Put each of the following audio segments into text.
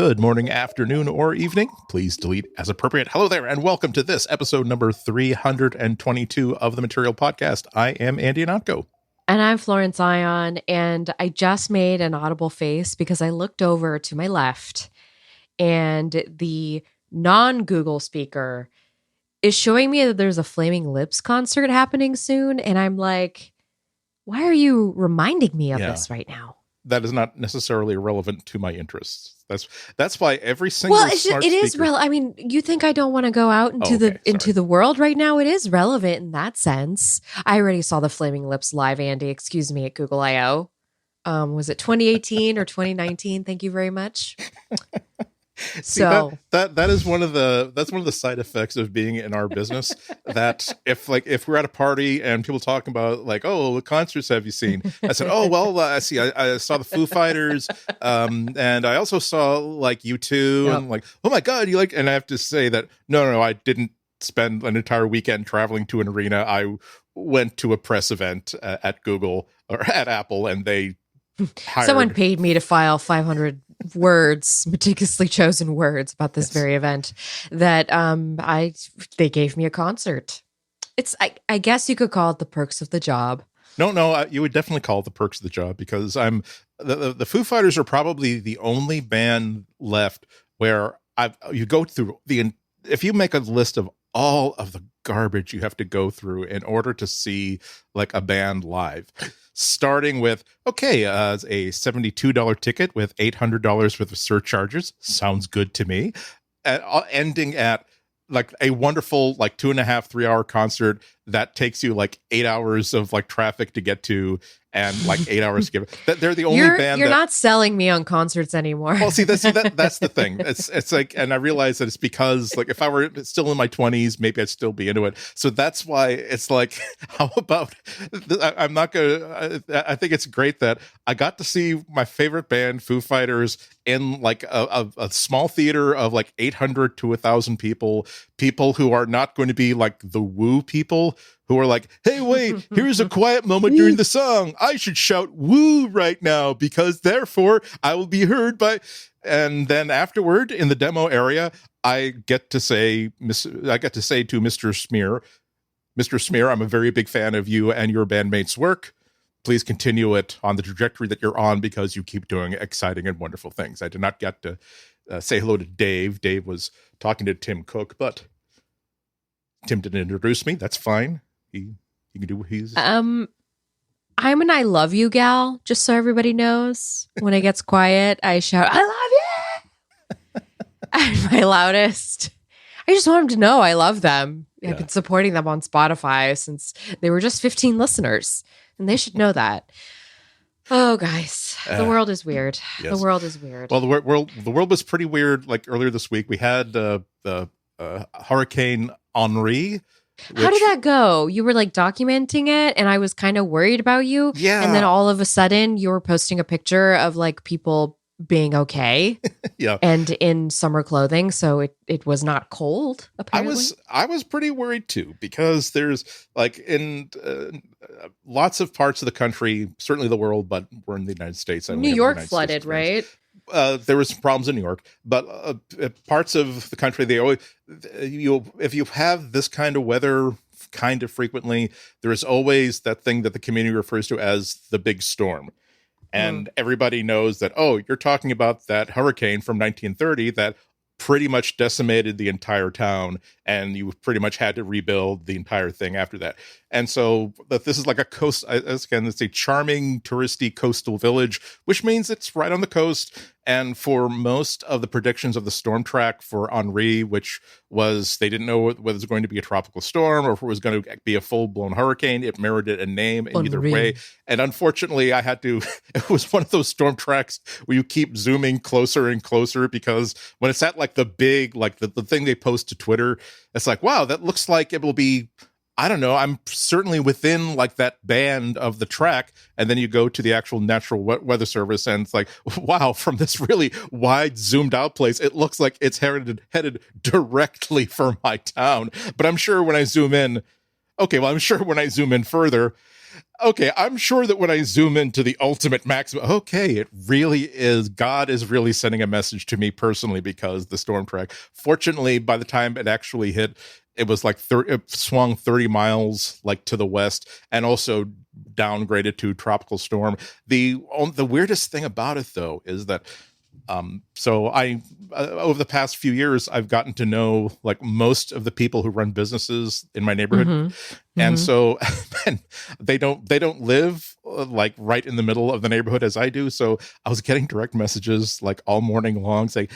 good morning, afternoon, or evening. Please delete as appropriate. Hello there, and welcome to this episode number 322 of the Material Podcast. I am Andy Anatko. And I'm Florence Ion, and I just made an audible face because I looked over to my left, and the non-Google speaker is showing me that there's a Flaming Lips concert happening soon, and I'm like, why are you reminding me of this right now? That is not necessarily relevant to my interests. That's why every single it is relevant. I mean, you think I don't want to go out into the world right now? It is relevant in that sense. I already saw the Flaming Lips live, Andy. Excuse me, at Google I/O. Was it 2018 or 2019? Thank you very much. So that is one of the side effects of being in our business. That if we're at a party and people talking about like, oh, what concerts have you seen? I said, oh well, I saw the Foo Fighters, and I also saw like U2, and like, oh my god, you like? And I have to say that no, I didn't spend an entire weekend traveling to an arena. I went to a press event at Google or at Apple, and they someone paid me to file 500 words, meticulously chosen words about this very event that they gave me a concert. It's I guess you could call it the perks of the job. No, you would definitely call it the perks of the job, because the Foo Fighters are probably the only band left where you go through if you make a list of all of the garbage you have to go through in order to see like a band live. Starting with, a $72 ticket with $800 worth of surcharges. Sounds good to me. Ending at like a wonderful, like 2.5, 3 hour concert that takes you like 8 hours of like traffic to get to, and like 8 hours to give. They're the only band. You're not selling me on concerts anymore. Well, that's the thing. It's like, and I realize that it's because like if I were still in my 20s, maybe I'd still be into it. So that's why it's like, how about? I'm not gonna. I think it's great that I got to see my favorite band, Foo Fighters, in like a small theater of like 800 to 1,000 people who are not going to be like the woo people who are like, hey, wait, here's a quiet moment during the song. I should shout woo right now because therefore I will be heard by. And then afterward in the demo area, I get to say to Mr. Smear, I'm a very big fan of you and your bandmates' work. Please continue it on the trajectory that you're on, because you keep doing exciting and wonderful things. I did not get to say hello to Dave. Dave was talking to Tim Cook, but Tim didn't introduce me. That's fine. He can do what he's. I'm an I love you gal, just so everybody knows. When it gets quiet, I shout, I love you! At my loudest. I just want them to know I love them. Yeah. I've been supporting them on Spotify since they were just 15 listeners, and they should know that. Oh, guys, the world is weird. Yes. The world is weird. Well, the world was pretty weird. Like earlier this week, we had the Hurricane Henri. How did that go? You were like documenting it, and I was kind of worried about you. Yeah. And then all of a sudden, you were posting a picture of like people being okay. Yeah. And in summer clothing, so it was not cold. Apparently, I was pretty worried too, because there's like in lots of parts of the country, certainly the world, but we're in the United States. New York flooded, right? There was some problems in New York, but parts of the country, if you have this kind of weather kind of frequently, there is always that thing that the community refers to as the big storm. And everybody knows that, oh, you're talking about that hurricane from 1930 that pretty much decimated the entire town, and you pretty much had to rebuild the entire thing after that. And so that this is like a coast, again, it's a charming touristy coastal village, which means it's right on the coast. And for most of the predictions of the storm track for Henri, which was, they didn't know whether it was going to be a tropical storm or if it was going to be a full-blown hurricane. It merited a name in either way. And unfortunately, it was one of those storm tracks where you keep zooming closer and closer, because when it's at like the big, like the thing they post to Twitter, it's like, wow, that looks like it will be, I don't know, I'm certainly within like that band of the track. And then you go to the actual Natural Weather Service, and it's like, wow, from this really wide zoomed out place, it looks like it's headed directly for my town. But I'm sure when I zoom in further, Okay, I'm sure that when I zoom into the ultimate maximum, okay, it really is. God is really sending a message to me personally because the storm track. Fortunately, by the time it actually hit, it was like it swung 30 miles like to the west, and also downgraded to tropical storm. The weirdest thing about it though is that so I over the past few years I've gotten to know like most of the people who run businesses in my neighborhood, and Mm-hmm. so and they don't live like right in the middle of the neighborhood as I do. So I was getting direct messages like all morning long saying,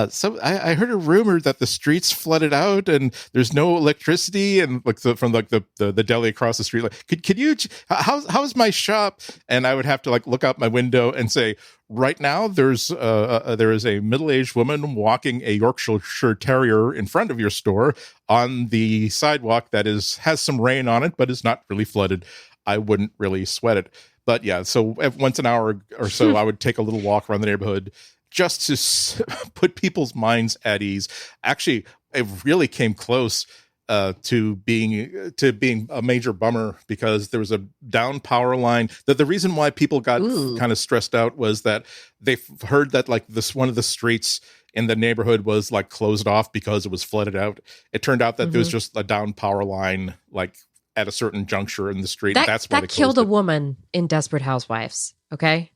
so I heard a rumor that the streets flooded out and there's no electricity, and like from like the deli across the street, like could you how's my shop? And I would have to like look out my window and say, right now there is a middle-aged woman walking a Yorkshire Terrier in front of your store on the sidewalk that has some rain on it, but is not really flooded. I wouldn't really sweat it. But yeah, so once an hour or so, I would take a little walk around the neighborhood just to put people's minds at ease. Actually, it really came close to being a major bummer because there was a down power line. The reason why people got Ooh. kind of stressed out was that they heard that like this one of the streets in the neighborhood was like closed off because it was flooded out. It turned out that there was Mm-hmm. just a down power line like at a certain juncture in the street. That That's why they that killed closed a it. woman in Desperate Housewives. Okay,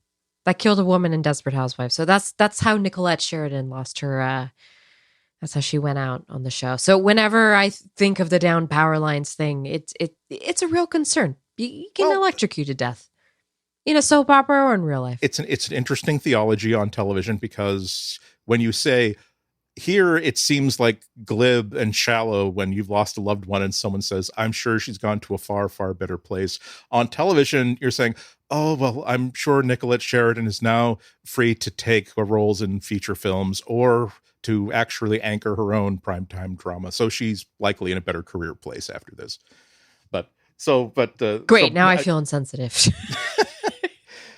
that killed a woman in Desperate Housewives. So that's how Nicolette Sheridan lost her. That's how she went out on the show. So whenever I think of the down power lines thing, it's a real concern. You can Well, electrocute to death in a soap opera or in real life. it's an interesting theology on television because when you say here it seems like glib and shallow when you've lost a loved one and someone says, I'm sure she's gone to a far, far better place. On television, you're saying, oh, well, I'm sure Nicolette Sheridan is now free to take roles in feature films or to actually anchor her own primetime drama. So she's likely in a better career place after this. Great. Now I feel insensitive.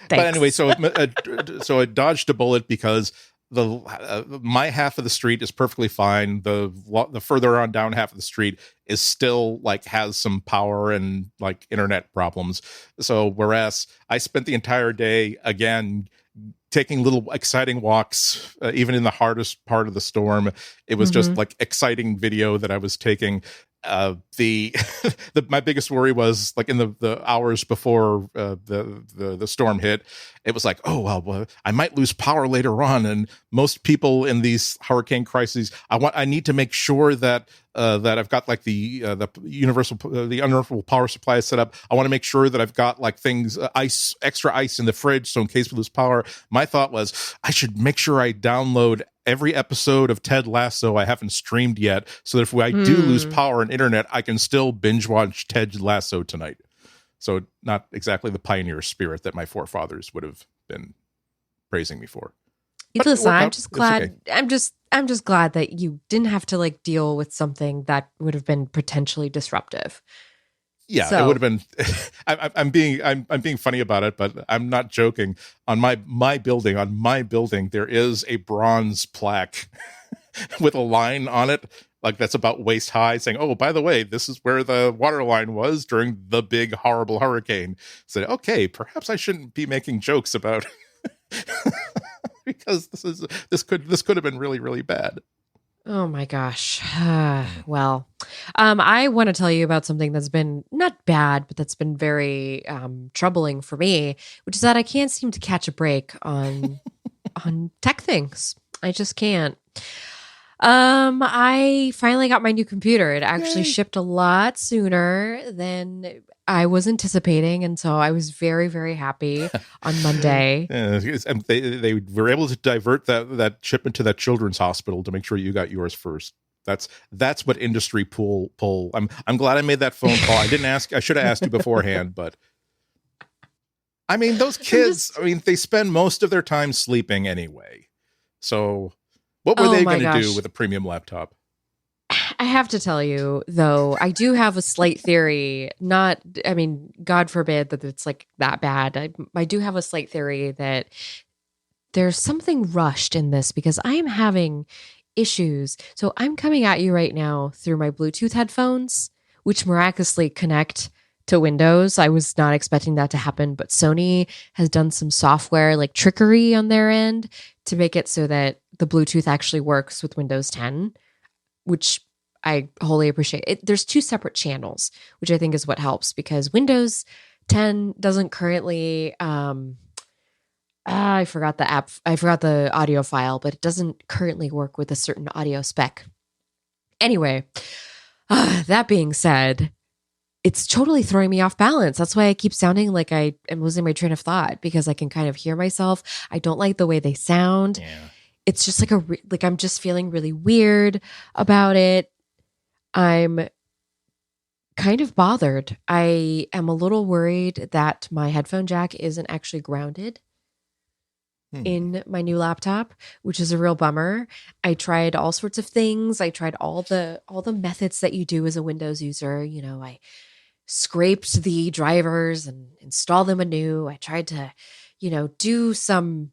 But anyway, Thanks. so I dodged a bullet because the my half of the street is perfectly fine. The further on down half of the street is still like has some power and like internet problems. So whereas I spent the entire day again taking little exciting walks, even in the hardest part of the storm, it was just Mm-hmm. like exciting video that I was taking. The my biggest worry was like in the hours before the storm hit, it was like, oh well, I might lose power later on, and most people in these hurricane crises, I need to make sure that that I've got like the uninterruptible power supply set up. I want to make sure that I've got like things extra ice in the fridge, so in case we lose power. My thought was I should make sure I download every episode of Ted Lasso I haven't streamed yet, so that if I do lose power and internet, I can still binge watch Ted Lasso tonight. So not exactly the pioneer spirit that my forefathers would have been praising me for. But it Listen, worked I'm out. just It's okay. glad. I'm just glad that you didn't have to like deal with something that would have been potentially disruptive. Yeah, it would So have been. I'm being funny about it, but I'm not joking. On my building, there is a bronze plaque with a line on it, like that's about waist high, saying, "Oh, by the way, this is where the water line was during the big horrible hurricane." So, okay, perhaps I shouldn't be making jokes about because this could have been really really bad. oh my gosh. Well, I want to tell you about something that's been not bad, but that's been very troubling for me, which is that I can't seem to catch a break on tech things. I just can't. I finally got my new computer. It actually Yay. shipped a lot sooner than I was anticipating, and so I was very, very happy on Monday. And they were able to divert that shipment to that children's hospital to make sure you got yours first. That's what industry pull. I'm glad I made that phone call. I didn't ask. I should have asked you beforehand, but I mean those kids. I mean they spend most of their time sleeping anyway. So what were Oh they my going to do gosh. with a premium laptop? I have to tell you, though, I do have a slight theory. Not, I mean, God forbid that it's like that bad. I do have a slight theory that there's something rushed in this because I am having issues. So I'm coming at you right now through my Bluetooth headphones, which miraculously connect to Windows. I was not expecting that to happen, but Sony has done some software like trickery on their end to make it so that the Bluetooth actually works with Windows 10, which I wholly appreciate. There's two separate channels, which I think is what helps because Windows 10 doesn't currently I forgot the app. I forgot the audio file, but it doesn't currently work with a certain audio spec. Anyway, that being said, it's totally throwing me off balance. That's why I keep sounding like I am losing my train of thought because I can kind of hear myself. I don't like the way they sound. Yeah. It's just like I'm just feeling really weird about it. I'm kind of bothered. I am a little worried that my headphone jack isn't actually grounded in my new laptop, which is a real bummer. I tried all sorts of things. I tried all the methods that you do as a Windows user. You know, I scraped the drivers and installed them anew. I tried to, do some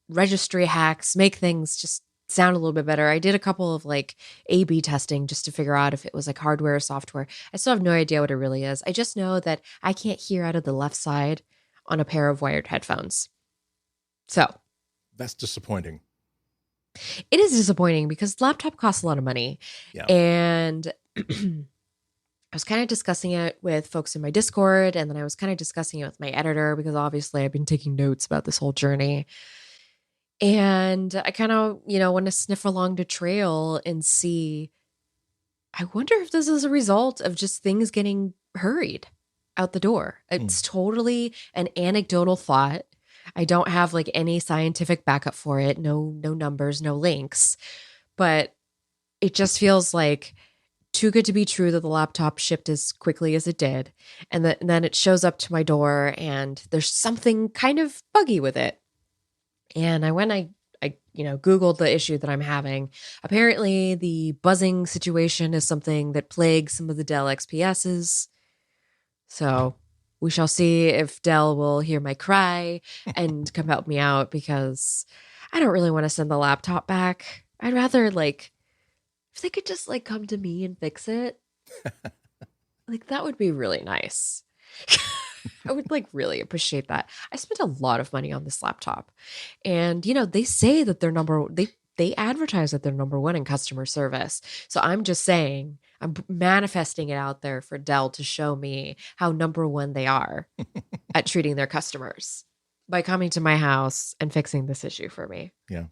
registry hacks, make things just sound a little bit better. I did a couple of like A/B testing just to figure out if it was like hardware or software. I still have no idea what it really is. I just know that I can't hear out of the left side on a pair of wired headphones. So that's disappointing. It is disappointing because the laptop costs a lot of money. Yeah. And I was kind of discussing it with folks in my Discord, and then I was kind of discussing it with my editor because obviously I've been taking notes about this whole journey. And I kind of, want to sniff along the trail and see, I wonder if this is a result of just things getting hurried out the door. It's totally an anecdotal thought. I don't have like any scientific backup for it. No numbers, no links, but it just feels like too good to be true that the laptop shipped as quickly as it did. And then it shows up to my door and there's something kind of buggy with it. And I Googled the issue that I'm having. Apparently the buzzing situation is something that plagues some of the Dell XPSs. So we shall see if Dell will hear my cry and come help me out because I don't really want to send the laptop back. I'd rather if they could just come to me and fix it. That would be really nice. I would really appreciate that. I spent a lot of money on this laptop and they say that they advertise that they're number one in customer service. So I'm just saying, I'm manifesting it out there for Dell to show me how number one they are at treating their customers by coming to my house and fixing this issue for me. Yeah.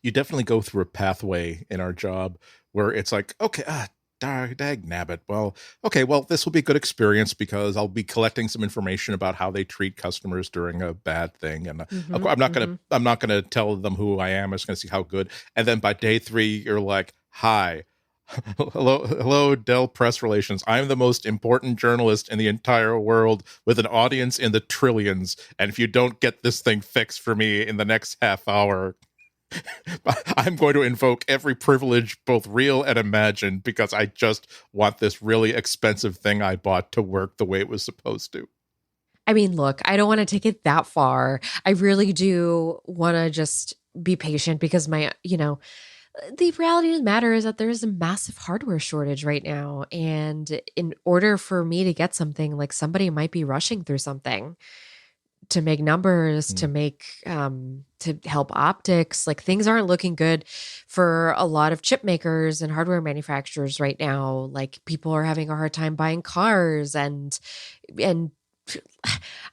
You definitely go through a pathway in our job where it's like, okay, dag nabbit. Well, okay, this will be a good experience because I'll be collecting some information about how they treat customers during a bad thing. And I'm not gonna tell them who I am. I'm just gonna see how good. And then by day 3, you're like, hi. Hello, Dell Press Relations. I'm the most important journalist in the entire world with an audience in the trillions. And if you don't get this thing fixed for me in the next half hour, I'm going to invoke every privilege, both real and imagined, because I just want this really expensive thing I bought to work the way it was supposed to. I mean, look, I don't want to take it that far. I really do want to just be patient because the reality of the matter is that there is a massive hardware shortage right now. And in order for me to get something, somebody might be rushing through something to make numbers, to make, to help optics. Things aren't looking good for a lot of chip makers and hardware manufacturers right now. People are having a hard time buying cars and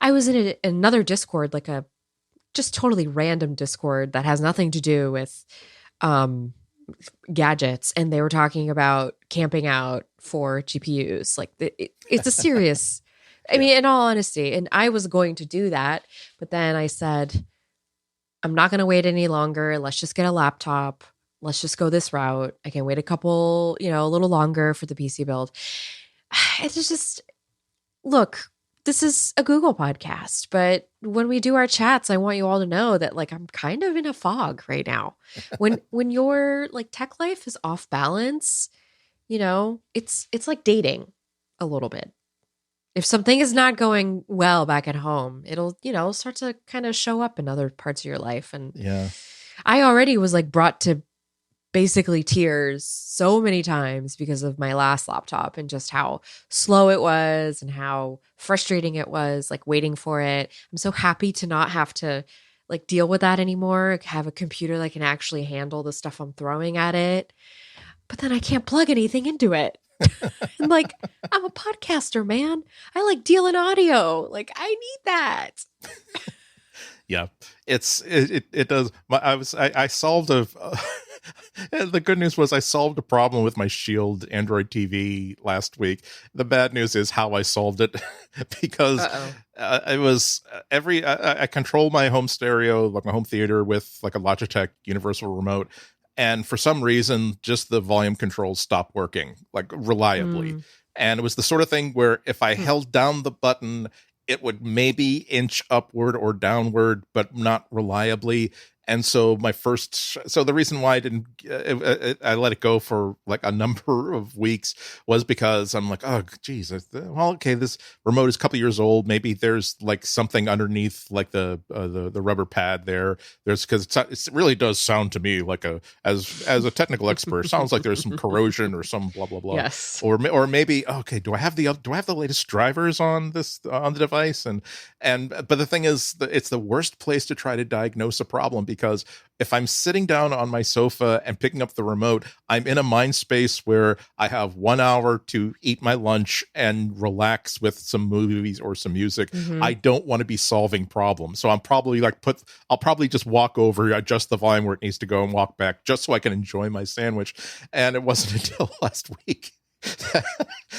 I was in another Discord, a just totally random Discord that has nothing to do with, gadgets, and they were talking about camping out for GPUs. It's a serious, I mean, in all honesty, and I was going to do that, but then I said, I'm not going to wait any longer. Let's just get a laptop. Let's just go this route. I can wait a little longer for the PC build. It's just, look, this is a Google podcast, but when we do our chats, I want you all to know that I'm kind of in a fog right now. When your tech life is off balance, it's like dating a little bit. If something is not going well back at home, it'll start to kind of show up in other parts of your life. And yeah, I already was brought to basically tears so many times because of my last laptop and just how slow it was and how frustrating it was, like waiting for it. I'm so happy to not have to like deal with that anymore. Have a computer that can actually handle the stuff I'm throwing at it. But then I can't plug anything into it. And like, I'm a podcaster, man. I like dealing audio. Like, I need that. Yeah, it does. I solved a. The good news was I solved a problem with my Shield Android TV last week. The bad news is how I solved it, because it was I control my home stereo, like my home theater, with like a Logitech universal remote, and for some reason, just the volume controls stopped working like reliably. And it was the sort of thing where if I held down the button, it would maybe inch upward or downward, but not reliably. And so the reason why I let it go for like a number of weeks was because I'm like, oh, geez, well, okay, this remote is a couple years old. Maybe there's like something underneath, like the rubber pad there. There's because it really does sound to me like as a technical expert, it sounds like there's some corrosion or some blah blah blah. Yes. Or maybe okay, do I have the latest drivers on the device? But the thing is, it's the worst place to try to diagnose a problem, because if I'm sitting down on my sofa and picking up the remote, I'm in a mind space where I have 1 hour to eat my lunch and relax with some movies or some music. I don't want to be solving problems. So I'm probably I'll probably just walk over, adjust the volume where it needs to go, and walk back just so I can enjoy my sandwich. And it wasn't until last week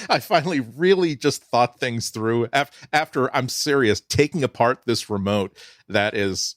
I finally really just thought things through after I'm serious, taking apart this remote that is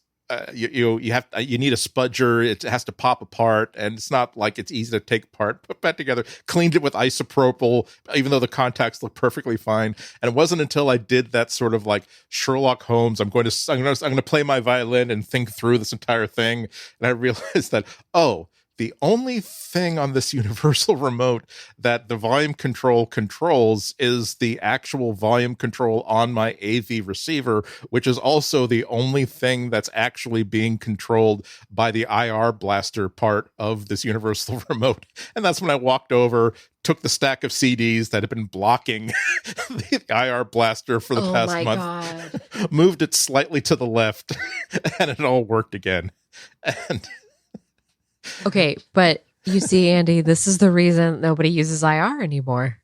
you need a spudger. It has to pop apart, and it's not like it's easy to take apart. Put back together, cleaned it with isopropyl, even though the contacts look perfectly fine. And it wasn't until I did that sort of like Sherlock Holmes, I'm going to play my violin and think through this entire thing, and I realized that, oh, the only thing on this universal remote that the volume control controls is the actual volume control on my AV receiver, which is also the only thing that's actually being controlled by the IR blaster part of this universal remote. And that's when I walked over, took the stack of CDs that had been blocking the IR blaster for the past month, moved it slightly to the left, and it all worked again. And okay, but you see, Andy, this is the reason nobody uses IR anymore.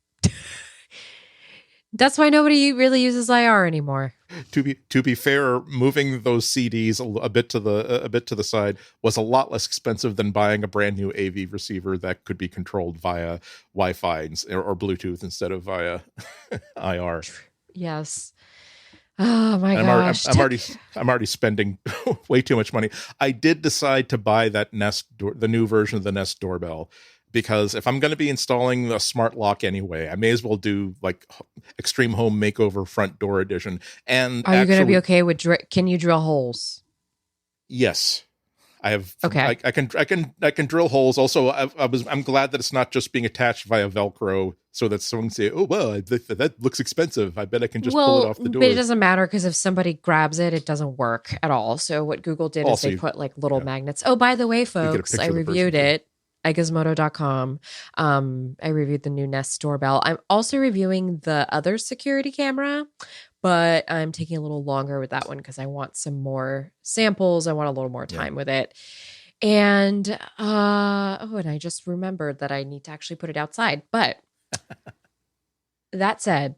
That's why nobody really uses IR anymore. To be fair, moving those CDs a bit to the side was a lot less expensive than buying a brand new AV receiver that could be controlled via Wi-Fi or Bluetooth instead of via IR. Yes. Oh my gosh! I'm already spending way too much money. I did decide to buy that the new version of the Nest doorbell, because if I'm going to be installing a smart lock anyway, I may as well do like Extreme Home Makeover Front Door Edition. And are you going to be okay with? Can you drill holes? Yes. I have. Okay. I can drill holes. Also, I'm glad that it's not just being attached via Velcro, so that someone can say, "Oh well, that looks expensive. I bet I can just pull it off the door." But it doesn't matter, because if somebody grabs it, it doesn't work at all. So what Google did is they put like little magnets. Oh, by the way, folks, I reviewed it at gizmodo.com. I reviewed the new Nest doorbell. I'm also reviewing the other security camera, but I'm taking a little longer with that one because I want some more samples. I want a little more time with it. And and I just remembered that I need to actually put it outside. But that said,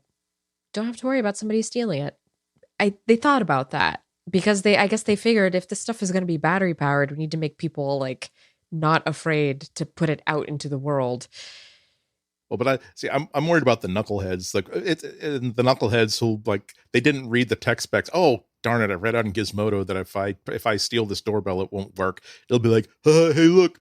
don't have to worry about somebody stealing it. They thought about that because I guess they figured if this stuff is going to be battery powered, we need to make people like not afraid to put it out into the world. Well, but I'm worried about the knuckleheads. Like the knuckleheads who like they didn't read the tech specs. Oh, darn it! I read out in Gizmodo that if I steal this doorbell, it won't work. It'll be like, hey, look,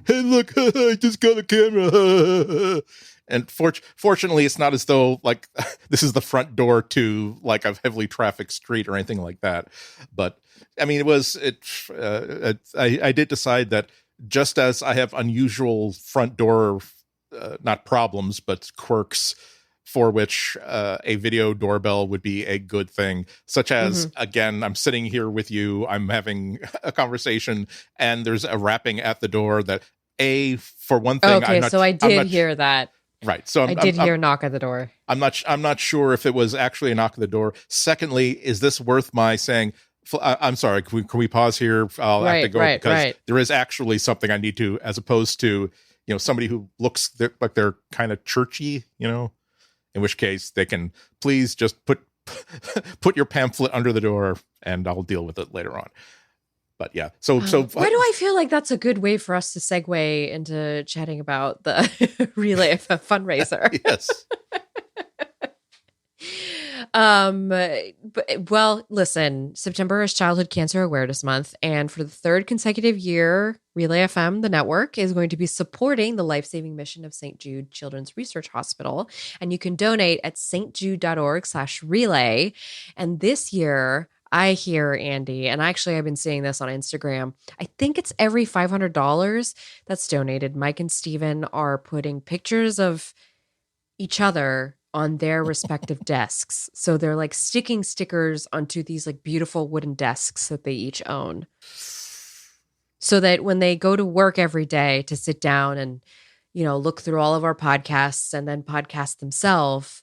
hey, look, I just got a camera. And fortunately, it's not as though like this is the front door to like a heavily trafficked street or anything like that. But I mean, I did decide that just as I have unusual front door. Not problems, but quirks for which a video doorbell would be a good thing, such as, again, I'm sitting here with you, I'm having a conversation, and there's a rapping at the door that For one thing, Okay, so I I'm did not hear that. right. So I did hear a knock at the door. I'm not sure if it was actually a knock at the door. Secondly, is this worth my saying? I'm sorry. Can we pause here? I'll have to go because there is actually something I need to, as opposed to somebody who looks like they're kind of churchy. In which case they can please just put your pamphlet under the door, and I'll deal with it later on. But yeah, so why do I feel like that's a good way for us to segue into chatting about the Relay FM fundraiser? Yes. Well, listen, September is Childhood Cancer Awareness Month, and for the third consecutive year, Relay FM, the network, is going to be supporting the life-saving mission of St. Jude Children's Research Hospital, and you can donate at stjude.org/relay. And this year, I hear, Andy, and actually I've been seeing this on Instagram, I think it's every $500 that's donated. Mike and Steven are putting pictures of each other on their respective desks. So they're like sticking stickers onto these like beautiful wooden desks that they each own. So that when they go to work every day to sit down and, look through all of our podcasts and then podcast themselves,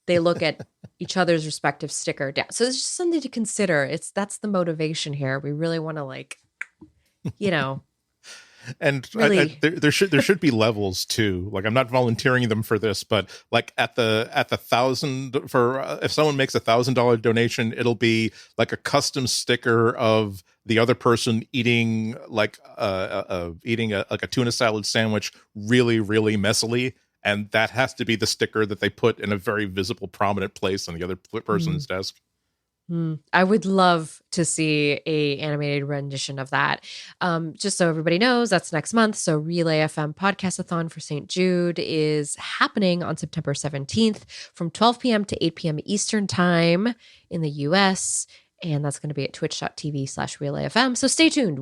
they look at each other's respective sticker down. So it's just something to consider. That's the motivation here. We really want to and really. there should be levels too. Like, I'm not volunteering them for this, but like at the 1,000 for if someone makes $1,000 donation, it'll be like a custom sticker of the other person eating like eating a tuna salad sandwich really, really messily. And that has to be the sticker that they put in a very visible, prominent place on the other person's desk. I would love to see a animated rendition of that. Just so everybody knows, that's next month. So Relay FM Podcastathon for St. Jude is happening on September 17th from 12 p.m. to 8 p.m. Eastern Time in the U.S. And that's going to be at twitch.tv/RelayFM. So stay tuned.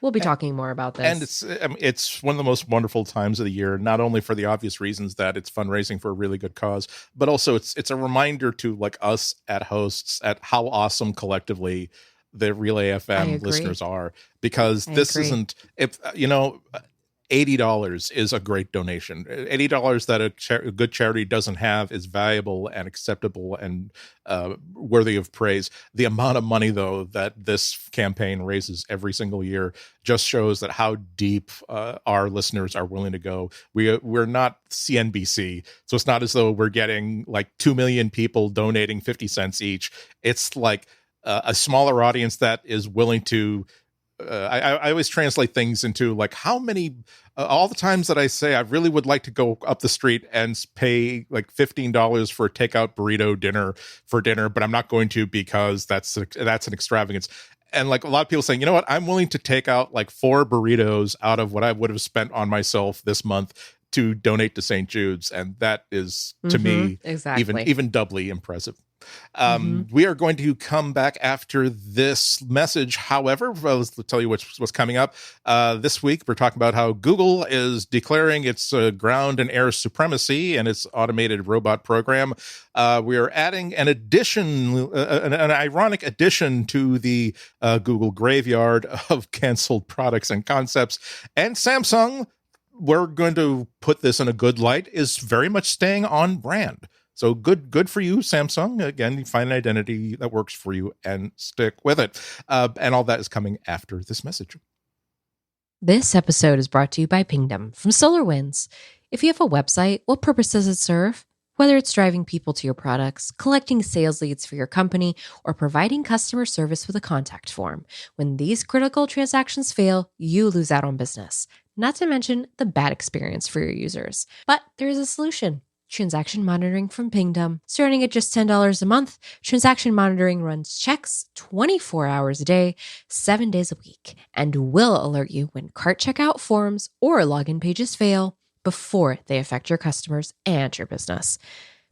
We'll be talking more about this. And it's one of the most wonderful times of the year, not only for the obvious reasons that it's fundraising for a really good cause, but also it's a reminder to like us at hosts at how awesome collectively the Relay FM listeners are, because this isn't, if $80 is a great donation. $80 that a good charity doesn't have is valuable and acceptable and worthy of praise. The amount of money, though, that this campaign raises every single year just shows that how deep our listeners are willing to go. We're not CNBC, so it's not as though we're getting like 2 million people donating 50 cents each. It's like a smaller audience that is willing to I always translate things into like how many all the times that I say I really would like to go up the street and pay like $15 for a takeout burrito dinner, but I'm not going to because that's an extravagance. And like a lot of people saying, you know what, I'm willing to take out like 4 burritos out of what I would have spent on myself this month to donate to St. Jude's, and that is to me even doubly impressive. We are going to come back after this message. However, let's tell you what's coming up. This week, we're talking about how Google is declaring its ground and air supremacy in its automated robot program. We are adding an addition, an ironic addition to the Google graveyard of canceled products and concepts. And Samsung, we're going to put this in a good light, is very much staying on brand. So good for you, Samsung. Again, you find an identity that works for you and stick with it. And all that is coming after this message. This episode is brought to you by Pingdom from SolarWinds. If you have a website, what purpose does it serve? Whether it's driving people to your products, collecting sales leads for your company, or providing customer service with a contact form, when these critical transactions fail, you lose out on business. Not to mention the bad experience for your users. But there is a solution. Transaction monitoring from Pingdom. Starting at just $10 a month, transaction monitoring runs checks 24 hours a day, 7 days a week, and will alert you when cart checkout forms or login pages fail before they affect your customers and your business.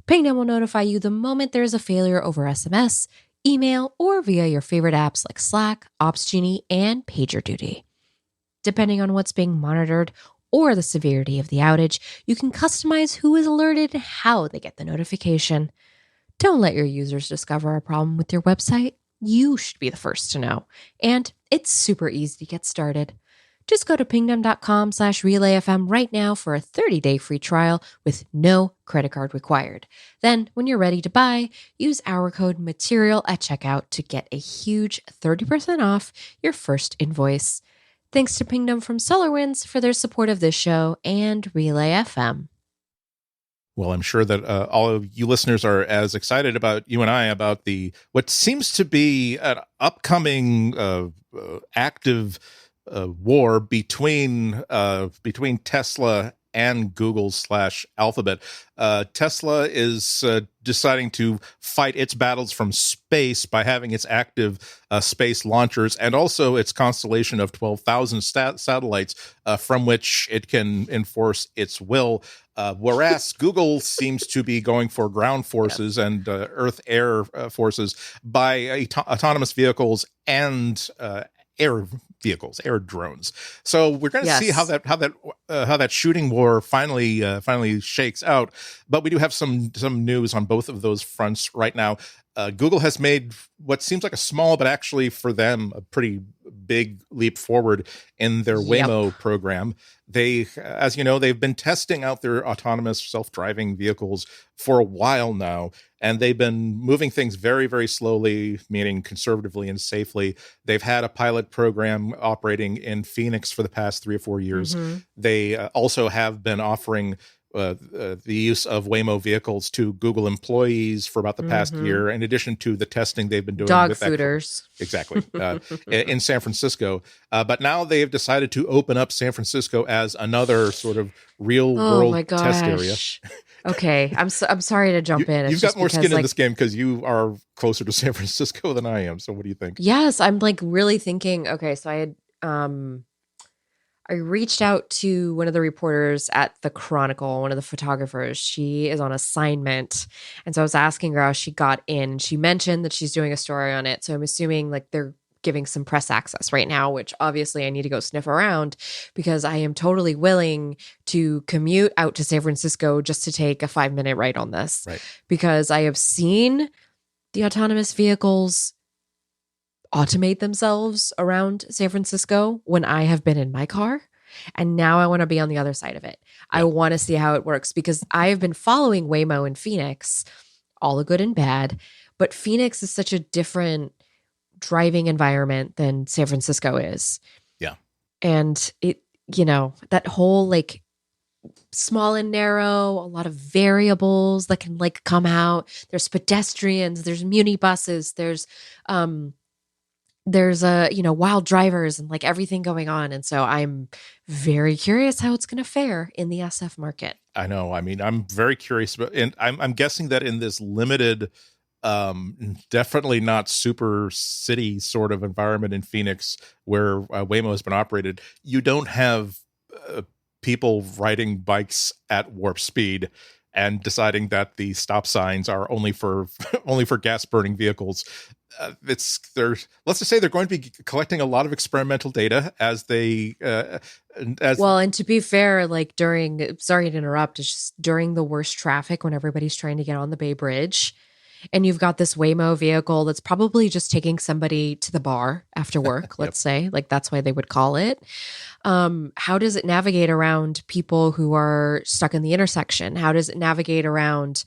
Pingdom will notify you the moment there is a failure over SMS, email, or via your favorite apps like Slack, OpsGenie, and PagerDuty. Depending on what's being monitored or the severity of the outage, you can customize who is alerted and how they get the notification. Don't let your users discover a problem with your website. You should be the first to know. And it's super easy to get started. Just go to pingdom.com/relayfm right now for a 30-day free trial with no credit card required. Then, when you're ready to buy, use our code MATERIAL at checkout to get a huge 30% off your first invoice. Thanks to Pingdom from SolarWinds for their support of this show and Relay FM. Well, I'm sure that all of you listeners are as excited about you and I about what seems to be an upcoming active war between Tesla and Google/Alphabet. Tesla is deciding to fight its battles from space by having its active space launchers and also its constellation of 12,000 satellites from which it can enforce its will. Whereas Google seems to be going for ground forces and earth-air forces by autonomous vehicles and air vehicles, air drones. So we're going to see how that shooting war finally shakes out. But we do have some news on both of those fronts right now. Google has made what seems like a small, but actually for them a pretty big leap forward in their Waymo program. They, as you know, they've been testing out their autonomous self-driving vehicles for a while now, and they've been moving things very, very slowly, meaning conservatively and safely. They've had a pilot program operating in Phoenix for the past 3 or 4 years. Mm-hmm. They also have been offering the use of Waymo vehicles to Google employees for about the past year, in addition to the testing they've been doing dog with fooders. Exactly. In San Francisco. But now they have decided to open up San Francisco as another sort of real world test area. Okay. I'm sorry to jump in. You've got more skin in this game because you are closer to San Francisco than I am. So what do you think? Yes. I'm like really thinking, okay, so I had, I reached out to one of the reporters at the Chronicle, one of the photographers. She is on assignment. And so I was asking her how she got in. She mentioned that she's doing a story on it. So I'm assuming like they're giving some press access right now, which obviously I need to go sniff around because I am totally willing to commute out to San Francisco just to take a 5-minute ride on this. Right. Because I have seen the autonomous vehicles automate themselves around San Francisco when I have been in my car. And now I want to be on the other side of it. I want to see how it works because I have been following Waymo in Phoenix, all the good and bad. But Phoenix is such a different driving environment than San Francisco is. Yeah. And it, that whole like small and narrow, a lot of variables that can like come out. There's pedestrians, there's muni buses, there's wild drivers and like everything going on. And so I'm very curious how it's going to fare in the SF market. I know. I mean, I'm very curious, and I'm guessing that in this limited, definitely not super city sort of environment in Phoenix where Waymo has been operated, you don't have people riding bikes at warp speed and deciding that the stop signs are only for gas burning vehicles. Let's just say they're going to be collecting a lot of experimental data as they and to be fair, like sorry to interrupt, it's just during the worst traffic when everybody's trying to get on the Bay Bridge and you've got this Waymo vehicle that's probably just taking somebody to the bar after work, let's say, like that's why they would call it. How does it navigate around people who are stuck in the intersection? How does it navigate around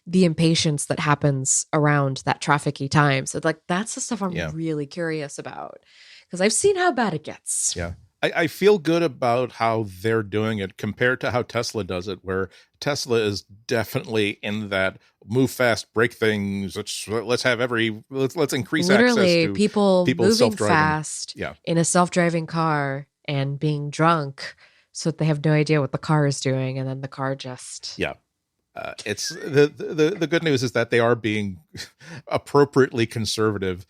the impatience that happens around that trafficy time? So like, that's the stuff I'm really curious about because I've seen how bad it gets. Yeah. I feel good about how they're doing it compared to how Tesla does it, where Tesla is definitely in that move fast, break things. Let's increase literally access to people moving fast in a self-driving car and being drunk so that they have no idea what the car is doing. And then the car just... It's the good news is that they are being appropriately conservative.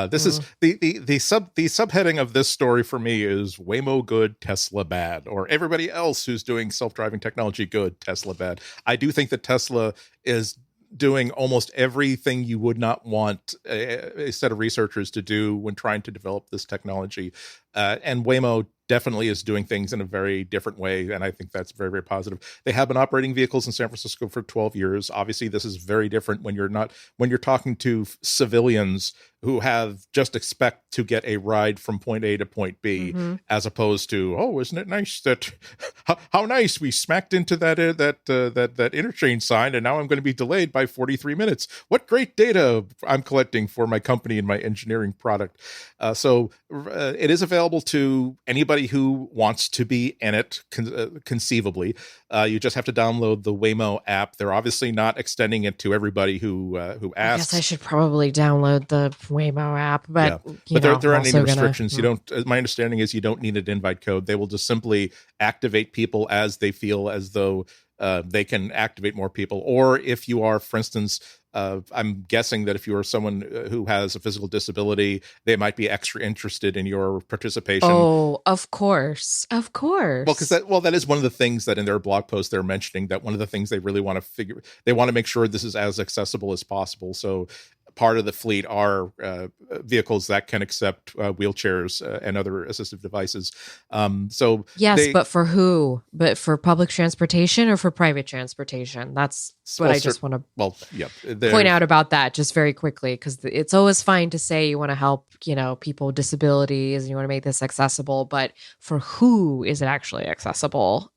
This is the subheading of this story for me is Waymo good, Tesla bad, or everybody else who's doing self-driving technology good, Tesla bad. I do think that Tesla is doing almost everything you would not want a set of researchers to do when trying to develop this technology. And Waymo definitely is doing things in a very different way, and I think that's very, very positive. They have been operating vehicles in San Francisco for 12 years. Obviously, this is very different when you're talking to civilians who have just expect to get a ride from point A to point B, Mm-hmm. as opposed to, oh, isn't it nice that how nice we smacked into that interchange sign, and now I'm going to be delayed by 43 minutes. What great data I'm collecting for my company and my engineering product. So it is available to anybody who wants to be in it, conceivably. You just have to download the Waymo app. They're obviously not extending it to everybody who asks. I guess I should probably download the Waymo app, but Yeah. you But know, there I'm aren't any also gonna. restrictions. You don't. My understanding is you don't need an invite code. They will just simply activate people as they feel as though they can activate more people. Or if you are, for instance, I'm guessing that if you are someone who has a physical disability, they might be extra interested in your participation. Oh, of course, of course. Well, because that is one of the things that in their blog post they're mentioning, that one of the things they really want to they want to make sure this is as accessible as possible. So part of the fleet are vehicles that can accept wheelchairs and other assistive devices. So yes, but for who? But for public transportation or for private transportation? That's what I just want to point out about that just very quickly, because it's always fine to say you want to help, people with disabilities and you want to make this accessible, but for who is it actually accessible?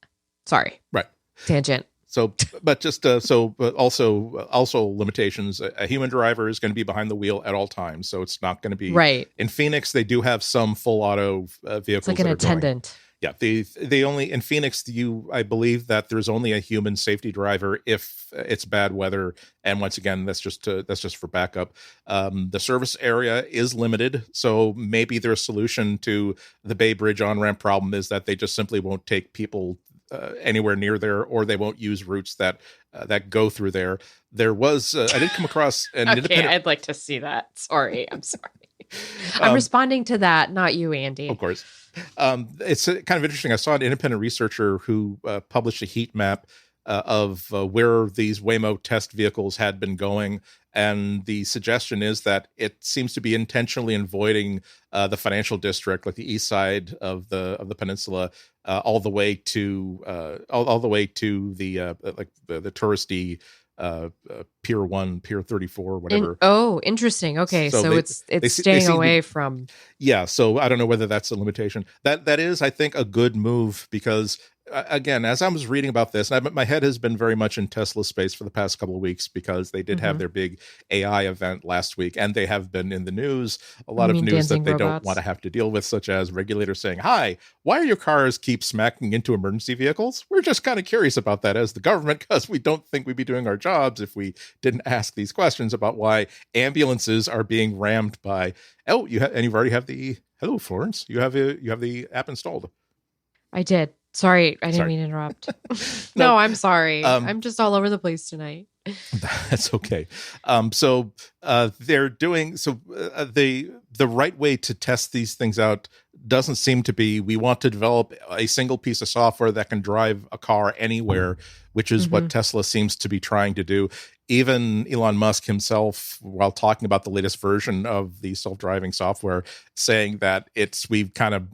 Sorry. Right. Tangent. So, but just but also limitations. A human driver is going to be behind the wheel at all times, so it's not going to be right. In Phoenix, they do have some full auto vehicles. It's like an attendant. Yeah, they only in Phoenix. I believe that there's only a human safety driver if it's bad weather, and once again, that's just for backup. The service area is limited, so maybe their solution to the Bay Bridge on ramp problem is that they just simply won't take people anywhere near there, or they won't use routes that go through there. There was I did come across an independent. I'd like to see that. Sorry, I'm sorry. I'm responding to that, not you, Andy. Of course. It's kind of interesting. I saw an independent researcher who published a heat map of where these Waymo test vehicles had been going. And the suggestion is that it seems to be intentionally avoiding the financial district, like the east side of the peninsula, all the way to all the way to the the touristy Pier 1, Pier 34, whatever. Interesting. Okay, so it's staying away from. Yeah, so I don't know whether that's a limitation. That is, I think, a good move, because again, as I was reading about this, and my head has been very much in Tesla space for the past couple of weeks, because they did have their big AI event last week, and they have been in the news. A lot of news that they don't want to have to deal with, such as regulators saying, "Hi, why are your cars keep smacking into emergency vehicles? We're just kind of curious about that as the government, because we don't think we'd be doing our jobs if we didn't ask these questions about why ambulances are being rammed by." Oh, you've already have the hello, Florence. You have the app installed. I did. Sorry, I didn't mean to interrupt. No, I'm sorry. I'm just all over the place tonight. That's okay. So they're doing the right way to test these things out doesn't seem to be, we want to develop a single piece of software that can drive a car anywhere, which is what Tesla seems to be trying to do. Even Elon Musk himself, while talking about the latest version of the self-driving software, saying that we've kind of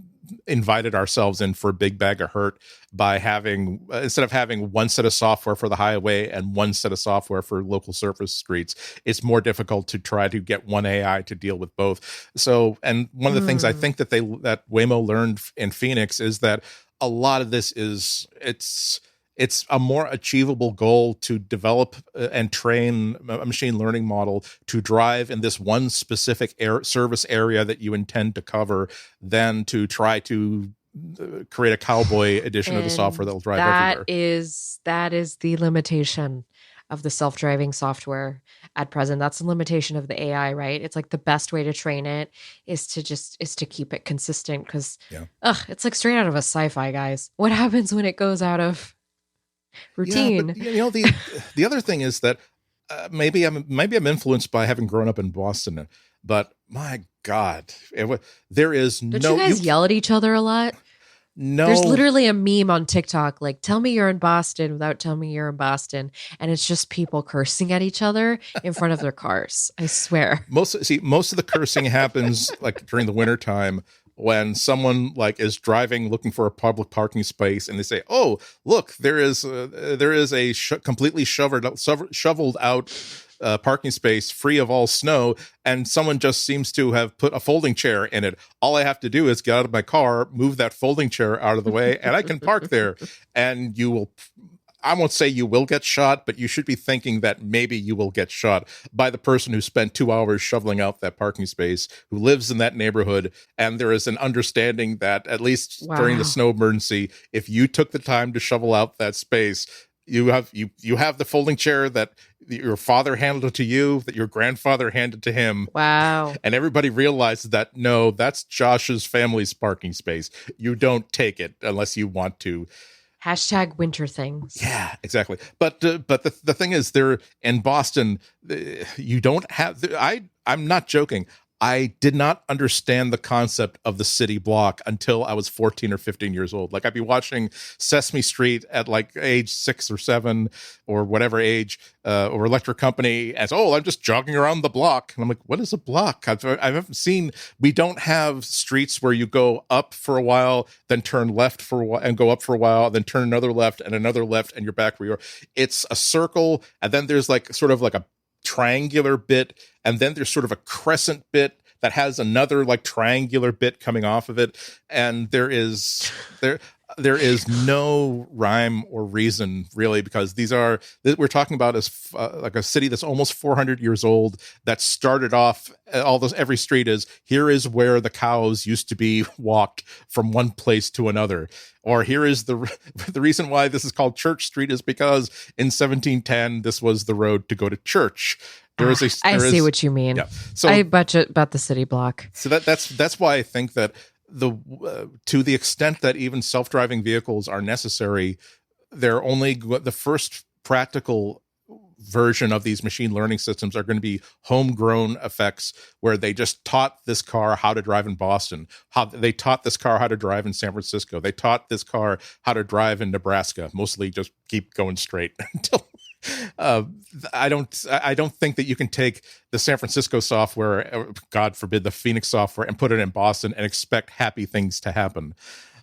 invited ourselves in for a big bag of hurt by having, instead of having one set of software for the highway and one set of software for local surface streets, it's more difficult to try to get one AI to deal with both. So, and one of the things I think that Waymo learned in Phoenix is that a lot of this is, it's a more achievable goal to develop and train a machine learning model to drive in this one specific service area that you intend to cover than to try to create a cowboy edition of the software that will drive everywhere. That is the limitation of the self-driving software at present. That's the limitation of the AI, right? It's like the best way to train it is to keep it consistent, because it's like straight out of a sci-fi, guys. What happens when it goes out of routine? Yeah, but, the other thing is that maybe I'm influenced by having grown up in Boston, but my God, there is Don't you guys yell at each other a lot? No, there's literally a meme on TikTok like, "Tell me you're in Boston without telling me you're in Boston," and it's just people cursing at each other in front of their cars. I swear. Most of the cursing happens like during the winter time, when someone like is driving looking for a public parking space and they say, "Oh, look, there is a completely shoveled out parking space free of all snow, and someone just seems to have put a folding chair in it. All I have to do is get out of my car, move that folding chair out of the way, and I can park there. And you will, I won't say you will get shot, but you should be thinking that maybe you will get shot by the person who spent 2 hours shoveling out that parking space, who lives in that neighborhood. And there is an understanding that at least during the snow emergency, if you took the time to shovel out that space, you have the folding chair that your father handed to you, that your grandfather handed to him. Wow. And everybody realizes that, no, that's Josh's family's parking space. You don't take it unless you want to. Hashtag winter things. Yeah, exactly. But the thing is, there in Boston, you don't have. I'm not joking. I did not understand the concept of the city block until I was 14 or 15 years old. Like, I'd be watching Sesame Street at like age 6 or 7 or whatever age, or Electric Company as, oh, I'm just jogging around the block. And I'm like, what is a block? I haven't seen, we don't have streets where you go up for a while, then turn left for a while and go up for a while, then turn another left and you're back where you are. It's a circle. And then there's like sort of like a triangular bit, and then there's sort of a crescent bit that has another like triangular bit coming off of it, and there is no rhyme or reason really, because we're talking about as like a city that's almost 400 years old, that started off every street is, here is where the cows used to be walked from one place to another, or here is the reason why this is called Church Street is because in 1710 this was the road to go to church. I see what you mean. Yeah. So I budget about the city block. So that's why I think that to the extent that even self-driving vehicles are necessary, they're only the first practical version of these machine learning systems are going to be homegrown effects, where they just taught this car how to drive in Boston, how they taught this car how to drive in San Francisco, they taught this car how to drive in Nebraska. Mostly just keep going straight until. I don't think that you can take the San Francisco software, God forbid the Phoenix software, and put it in Boston and expect happy things to happen.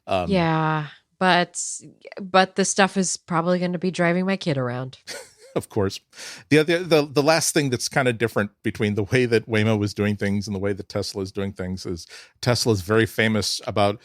Yeah, but the stuff is probably going to be driving my kid around. Of course. The last thing that's kind of different between the way that Waymo was doing things and the way that Tesla is doing things is Tesla is very famous about,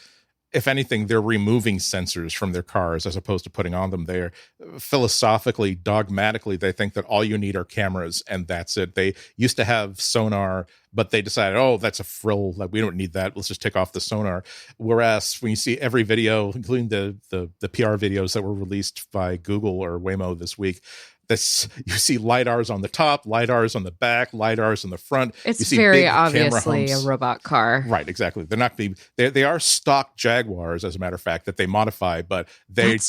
if anything, they're removing sensors from their cars as opposed to putting on them. They're philosophically, dogmatically, they think that all you need are cameras and that's it. They used to have sonar, but they decided, oh, that's a frill. Like, we don't need that. Let's just take off the sonar. Whereas when you see every video, including the PR videos that were released by Google or Waymo this week, you see lidars on the top, lidars on the back, lidars on the front. It's very obviously a robot car, right? Exactly. They're not they are stock Jaguars, as a matter of fact, that they modify, but they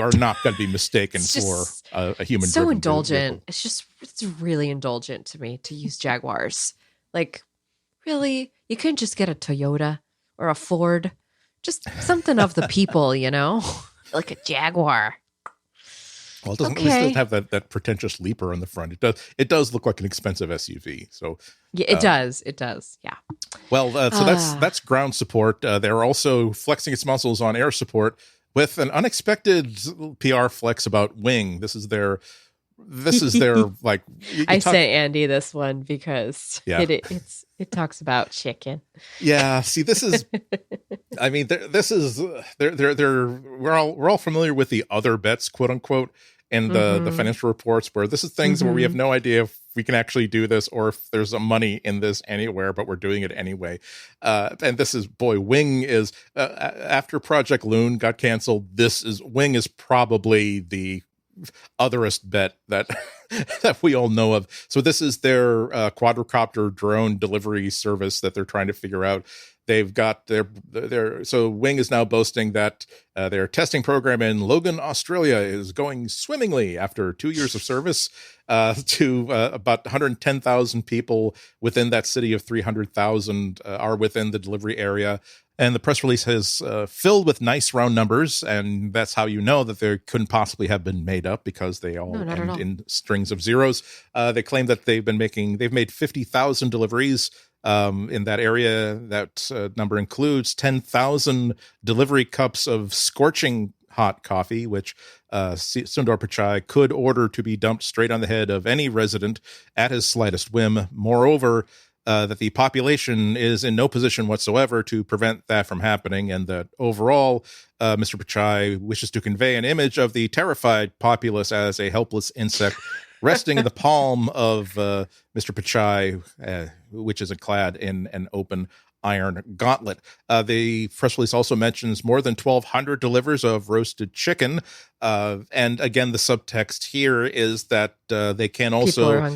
are not going to be mistaken for a human. So indulgent. Vehicle. It's really indulgent to me to use Jaguars. Like, really, you couldn't just get a Toyota or a Ford, just something of the people, like a Jaguar. Well, it doesn't, at least it doesn't have that pretentious leaper on the front. It does look like an expensive SUV. So yeah, it does. It does. Yeah. Well, so that's ground support. They're also flexing its muscles on air support with an unexpected PR flex about Wing. This is their like. I sent Andy this one because it talks about chicken. Yeah. See, this is. I mean, we're all familiar with the other bets, quote unquote, in the financial reports, where this is things where we have no idea if we can actually do this or if there's money in this anywhere, but we're doing it anyway. And this is, Wing is after Project Loon got canceled. Wing is probably the otherest bet that we all know of. So this is their quadrocopter drone delivery service that they're trying to figure out. They've got so Wing is now boasting that their testing program in Logan, Australia is going swimmingly after 2 years of service to about 110,000 people within that city of 300,000 are within the delivery area. And the press release has filled with nice round numbers, and that's how you know that they couldn't possibly have been made up, because they all end in strings of zeros. They claim that they've made 50,000 deliveries in that area. That number includes 10,000 delivery cups of scorching hot coffee, which Sundar Pichai could order to be dumped straight on the head of any resident at his slightest whim. Moreover, that the population is in no position whatsoever to prevent that from happening, and that overall, Mr. Pichai wishes to convey an image of the terrified populace as a helpless insect resting in the palm of Mr. Pichai, which is clad in an open iron gauntlet. The press release also mentions more than 1,200 delivers of roasted chicken. And again, the subtext here is that they can also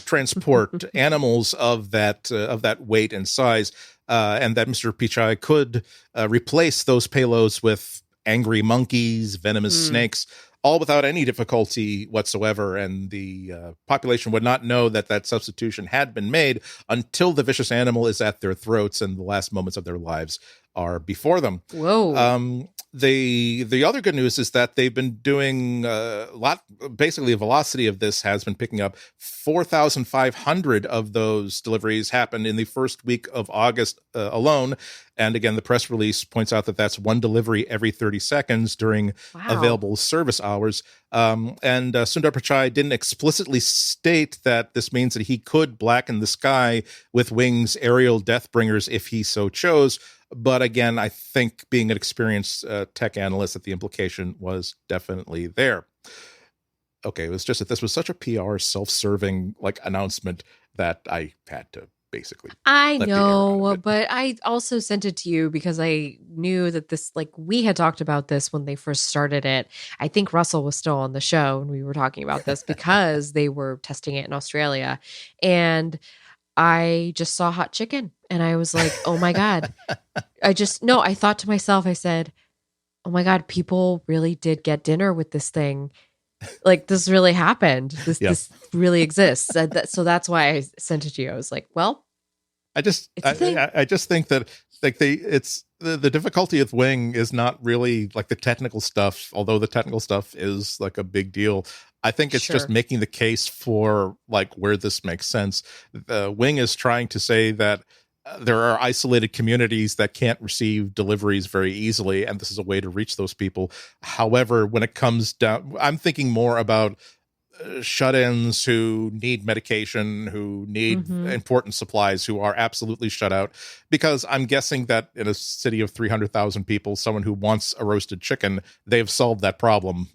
transport animals of that weight and size, and that Mr. Pichai could replace those payloads with angry monkeys, venomous snakes, all without any difficulty whatsoever. And the population would not know that that substitution had been made until the vicious animal is at their throats and the last moments of their lives are before them. Whoa. The other good news is that they've been doing a lot. Basically, the velocity of this has been picking up. 4,500 of those deliveries happened in the first week of August alone. And again, the press release points out that that's one delivery every 30 seconds during available service hours. And Sundar Pichai didn't explicitly state that this means that he could blacken the sky with Wing's aerial deathbringers if he so chose. But again, I think being an experienced tech analyst, that the implication was definitely there. Okay, it was just that this was such a PR self-serving announcement that I had to basically. I know, but I also sent it to you because I knew that this, we had talked about this when they first started it. I think Russell was still on the show when we were talking about this because they were testing it in Australia. And I just saw hot chicken and I was like, oh my God. I thought to myself, I said, oh my God, people really did get dinner with this thing. This really happened. This really exists. So that's why I sent it to you. I was like, well, I just think that it's the difficulty with Wing is not really the technical stuff, although the technical stuff is a big deal. I think it's just making the case for where this makes sense. Wing is trying to say that there are isolated communities that can't receive deliveries very easily, and this is a way to reach those people. However, when it comes down, I'm thinking more about shut-ins who need medication, who need important supplies, who are absolutely shut out. Because I'm guessing that in a city of 300,000 people, someone who wants a roasted chicken, they've solved that problem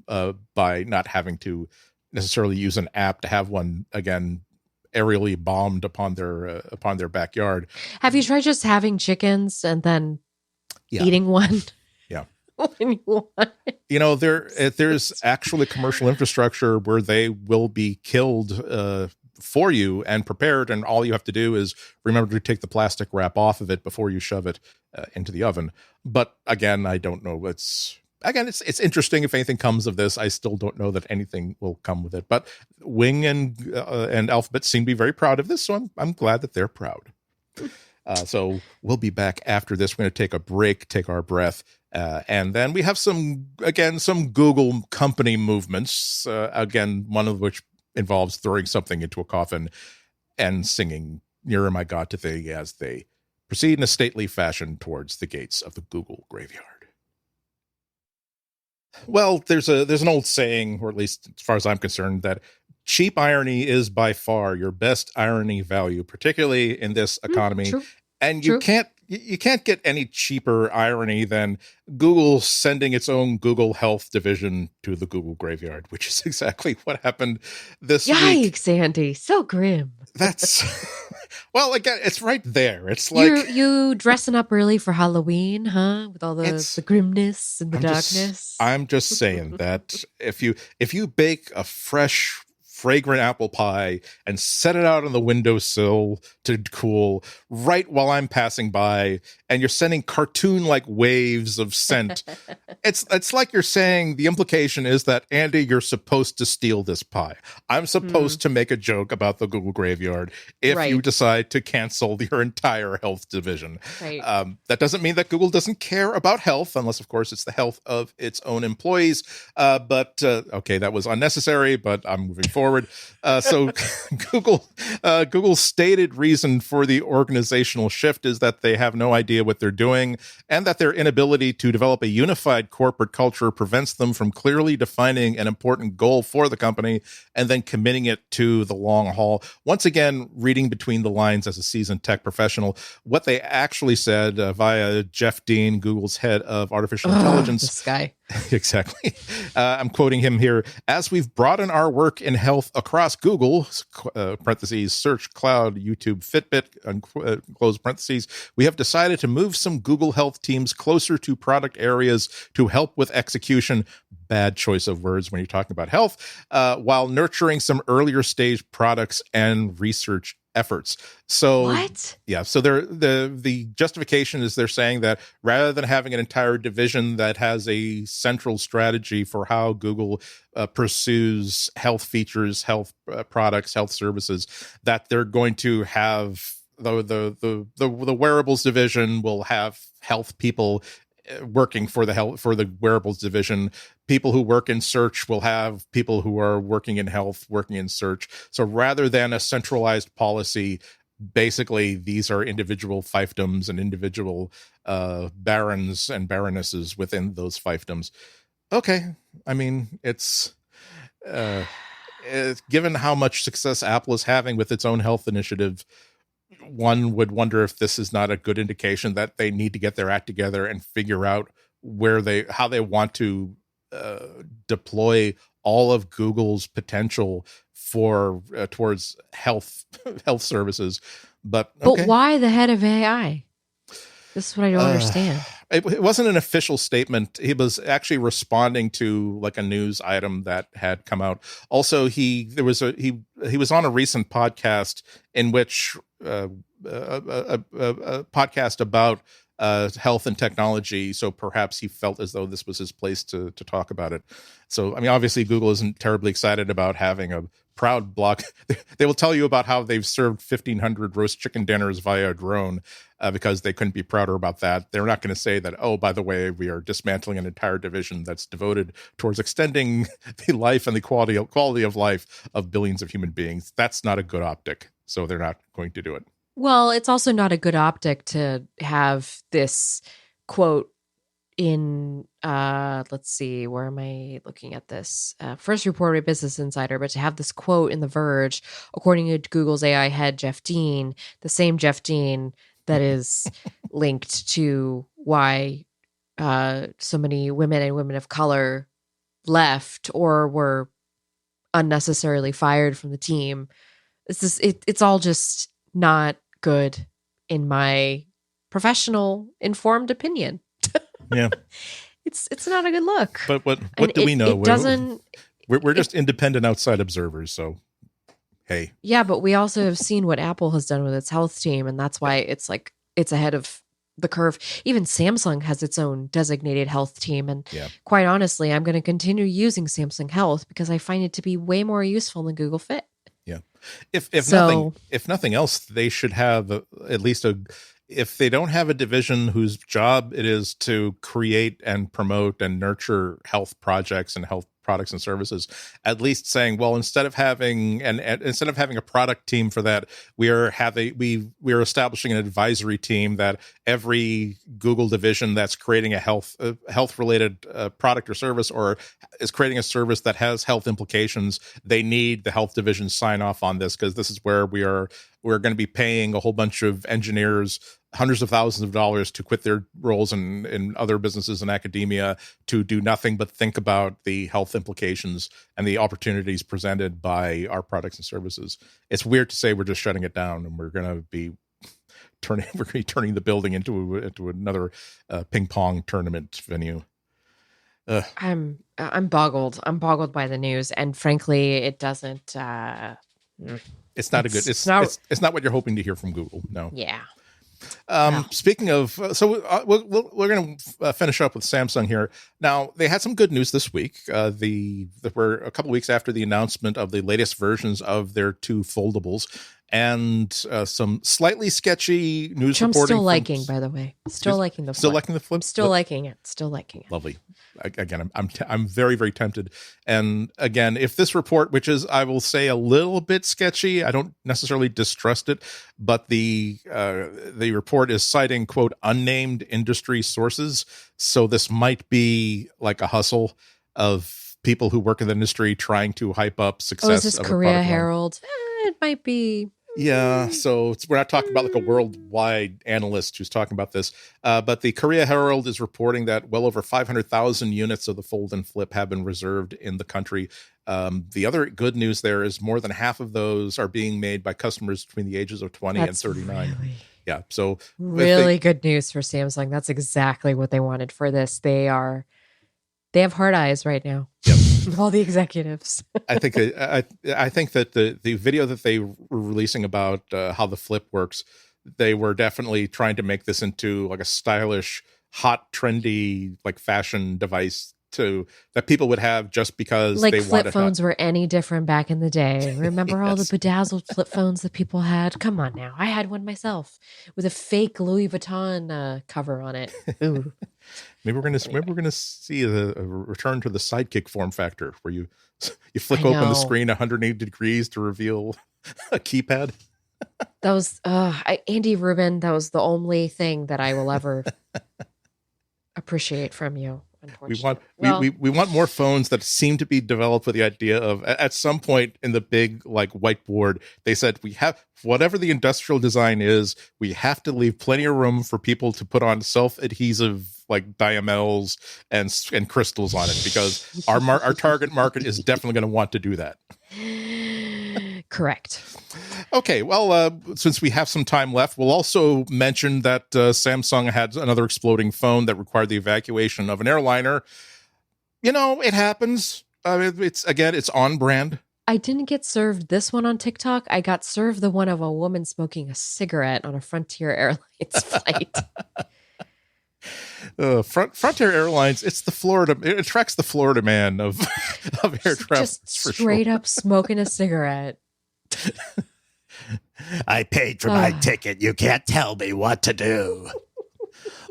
by not having to necessarily use an app to have one, again, aerially bombed upon their backyard. Have you tried just having chickens and then eating one? Yeah. When you want it? There's actually commercial infrastructure where they will be killed for you and prepared, and all you have to do is remember to take the plastic wrap off of it before you shove it into the oven. But again, I don't know. It's interesting if anything comes of this. I still don't know that anything will come with it. But Wing and Alphabet seem to be very proud of this, so I'm glad that they're proud. So we'll be back after this. We're going to take a break, take our breath, and then we have some Google company movements. Again, one of which involves throwing something into a coffin and singing "Nearer, My God, to Thee" as they proceed in a stately fashion towards the gates of the Google graveyard. Well, there's an old saying, or at least as far as I'm concerned, that cheap irony is by far your best irony value, particularly in this economy. True. And you can't get any cheaper irony than Google sending its own Google Health division to the Google graveyard, which is exactly what happened this week. Yikes, Andy. So grim. That's well, again, it's right there. It's like you dressing up early for Halloween, huh? With all the grimness and the darkness. I'm just saying that if you bake a fresh, fragrant apple pie and set it out on the windowsill to cool right while I'm passing by, and you're sending cartoon-like waves of scent, it's like you're saying the implication is that, Andy, you're supposed to steal this pie. I'm supposed to make a joke about the Google graveyard if you decide to cancel your entire health division. Right. That doesn't mean that Google doesn't care about health, unless, of course, it's the health of its own employees. But okay, that was unnecessary, but I'm moving forward. forward. So Google's stated reason for the organizational shift is that they have no idea what they're doing, and that their inability to develop a unified corporate culture prevents them from clearly defining an important goal for the company and then committing it to the long haul. Once again, reading between the lines as a seasoned tech professional, what they actually said via Jeff Dean, Google's head of artificial intelligence. This guy. Exactly. I'm quoting him here. As we've broadened our work in health across Google, parentheses, search, cloud, YouTube, Fitbit, close parentheses, we have decided to move some Google Health teams closer to product areas to help with execution. Bad choice of words when you're talking about health, while nurturing some earlier stage products and research efforts. So What? yeah, so the justification is they're saying that rather than having an entire division that has a central strategy for how Google pursues health features, health products, health services, that they're going to have the wearables division will have health people working for the wearables division. People who work in search will have people who are working in health, working in search. So rather than a centralized policy, basically these are individual fiefdoms and individual barons and baronesses within those fiefdoms. Okay. I mean, it's given how much success Apple is having with its own health initiative, one would wonder if this is not a good indication that they need to get their act together and figure out how they want to deploy all of Google's potential for towards health services. But why the head of AI? This is what I don't understand. It wasn't an official statement. He was actually responding to like a news item that had come out. Also, he was on a recent podcast in which a podcast about health and technology. So perhaps he felt as though this was his place to talk about it. So, I mean, obviously Google isn't terribly excited about having a proud block. They will tell you about how they've served 1,500 roast chicken dinners via a drone because they couldn't be prouder about that. They're not going to say that, oh, by the way, we are dismantling an entire division that's devoted towards extending the life and the quality of life of billions of human beings. That's not a good optic. So they're not going to do it. Well, it's also not a good optic to have this quote in, let's see, where am I looking at this? First reported by Business Insider, but to have this quote in The Verge, according to Google's AI head, Jeff Dean, the same Jeff Dean that is linked to why so many women and women of color left or were unnecessarily fired from the team. It's all just not good in my professional informed opinion. Yeah. It's not a good look. But what do we know? It doesn't. We're just independent outside observers. So, hey. Yeah, but we also have seen what Apple has done with its health team, and that's why it's like it's ahead of the curve. Even Samsung has its own designated health team, and quite honestly, I'm going to continue using Samsung Health because I find it to be way more useful than Google Fit. Yeah. If nothing else, they should have at least if they don't have a division whose job it is to create and promote and nurture health projects and health products and services, at least saying, well, instead of having a product team for that, we are establishing an advisory team that every Google division that's creating a health related product or service, or is creating a service that has health implications, they need the health division sign off on this, because this is where we're going to be paying a whole bunch of engineers hundreds of thousands of dollars to quit their roles in other businesses and academia to do nothing but think about the health implications and the opportunities presented by our products and services. It's weird to say we're just shutting it down and we're going to be turning the building into another ping pong tournament venue. I'm boggled. I'm boggled by the news, and frankly, it doesn't. It's not it's not what you're hoping to hear from Google. No. Yeah. Speaking of, we're going to finish up with Samsung here. Now, they had some good news this week. We're a couple weeks after the announcement of the latest versions of their two foldables, and some slightly sketchy news Which I'm reporting. still liking, by the way. Still liking the flip. Still liking the flip? Still liking it. Still liking it. Lovely. Again, I'm very, very tempted. And again, if this report, which is, I will say, a little bit sketchy, I don't necessarily distrust it, but the report is citing, quote, unnamed industry sources. So this might be like a hustle of people who work in the industry trying to hype up success. Is this of Korea a product Herald? It might be. Yeah, so we're not talking about like a worldwide analyst who's talking about this, but the Korea Herald is reporting that well over 500,000 units of the fold and flip have been reserved in the country. The other good news there is more than half of those are being made by customers between the ages of 20 and 39. Really, yeah, so really good news for Samsung. That's exactly what they wanted for this. They have hard eyes right now. Yep. All the executives. I think that the video that they were releasing about how the flip works, they were definitely trying to make this into like a stylish, hot, trendy, like fashion device that people would have just because like they flip phones were any different back in the day. Remember all the bedazzled flip phones that people had? Come on now. I had one myself with a fake Louis Vuitton cover on it. Ooh. Maybe we're gonna see a return to the Sidekick form factor where you flick open the screen 180 degrees to reveal a keypad. That was Andy Rubin. That was the only thing that I will ever appreciate from you. We want more phones that seem to be developed with the idea of at some point in the big like whiteboard they said we have whatever the industrial design is, we have to leave plenty of room for people to put on self-adhesive like diamels and crystals on it because our target market is definitely going to want to do that. Correct. Okay, well, since we have some time left, we'll also mention that Samsung had another exploding phone that required the evacuation of an airliner. You know, it happens. It's on brand. I didn't get served this one on TikTok. I got served the one of a woman smoking a cigarette on a Frontier Airlines flight. Frontier Airlines, it attracts the Florida man of air travel. Just straight up smoking a cigarette. I paid for my ticket. You can't tell me what to do.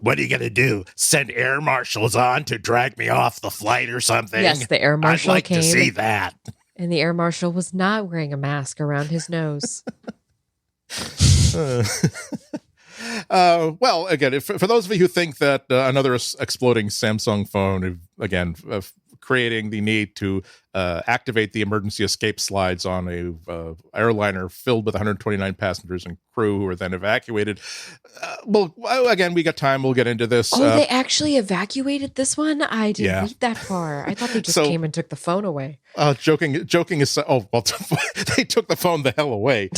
What are you going to do? Send air marshals on to drag me off the flight or something? Yes, the air marshal I'd like came. to see that. And the air marshal was not wearing a mask around his nose. Well, again, for those of you who think that another exploding Samsung phone, again, creating the need to activate the emergency escape slides on a airliner filled with 129 passengers and crew who were then evacuated. Well, again, we got time. We'll get into this. Oh, they actually evacuated this one? I didn't read that far. I thought they just came and took the phone away. Joking is, oh, well, they took the phone the hell away.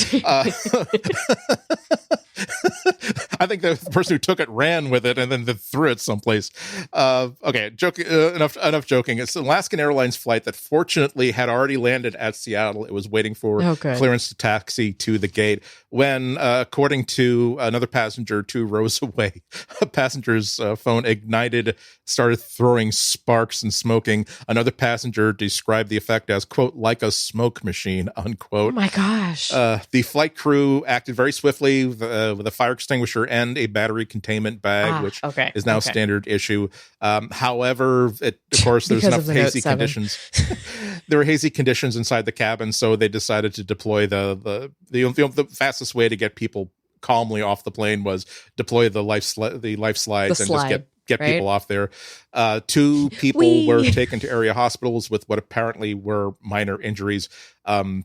I think the person who took it ran with it and then threw it someplace. Okay, enough joking. It's an Alaskan Airlines flight that fortunately had already landed at Seattle. It was waiting for clearance to taxi to the gate when, according to another passenger 2 rows away, a passenger's phone ignited, started throwing sparks and smoking. Another passenger described the effect as, quote, like a smoke machine, unquote. Oh my gosh. The flight crew acted very swiftly with a fire extinguisher and a battery containment bag, which is now standard issue. However, of course, there's enough hazy conditions. There were hazy conditions inside the cabin, so they decided to deploy the fastest way to get people calmly off the plane was deploy the life slides and just get people off there. 2 people were taken to area hospitals with what apparently were minor injuries.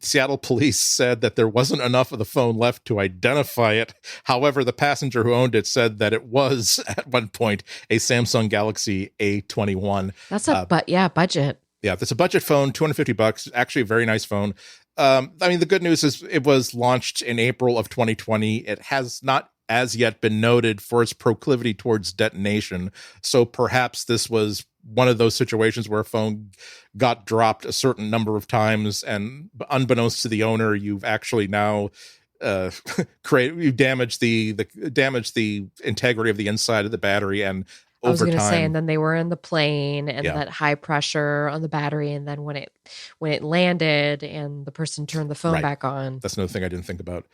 Seattle police said that there wasn't enough of the phone left to identify it. However, the passenger who owned it said that it was at one point a Samsung Galaxy A21. That's a budget. Yeah, that's a budget phone, $250. Actually, a very nice phone. I mean, the good news is it was launched in April of 2020. It has not as yet been noted for its proclivity towards detonation. So perhaps this was one of those situations where a phone got dropped a certain number of times, and unbeknownst to the owner, you've actually now you damaged the integrity of the inside of the battery and I was over going to say, time. and then they were in the plane and Yeah. that high pressure on the battery. And then when it landed and the person turned the phone Right. back on. That's another thing I didn't think about.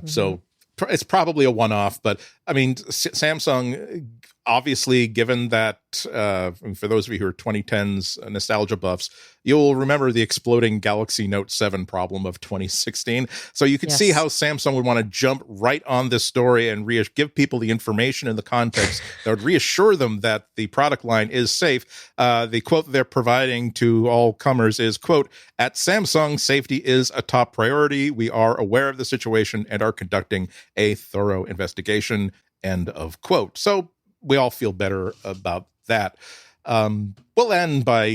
So it's probably a one-off, but I mean, Samsung, obviously, given that, for those of you who are 2010s nostalgia buffs, you'll remember the exploding Galaxy Note 7 problem of 2016. So you could see how Samsung would want to jump right on this story and give people the information and the context that would reassure them that the product line is safe. The quote that they're providing to all comers is, quote, "At Samsung, safety is a top priority. We are aware of the situation and are conducting a thorough investigation," end of quote. So we all feel better about that. We'll end by,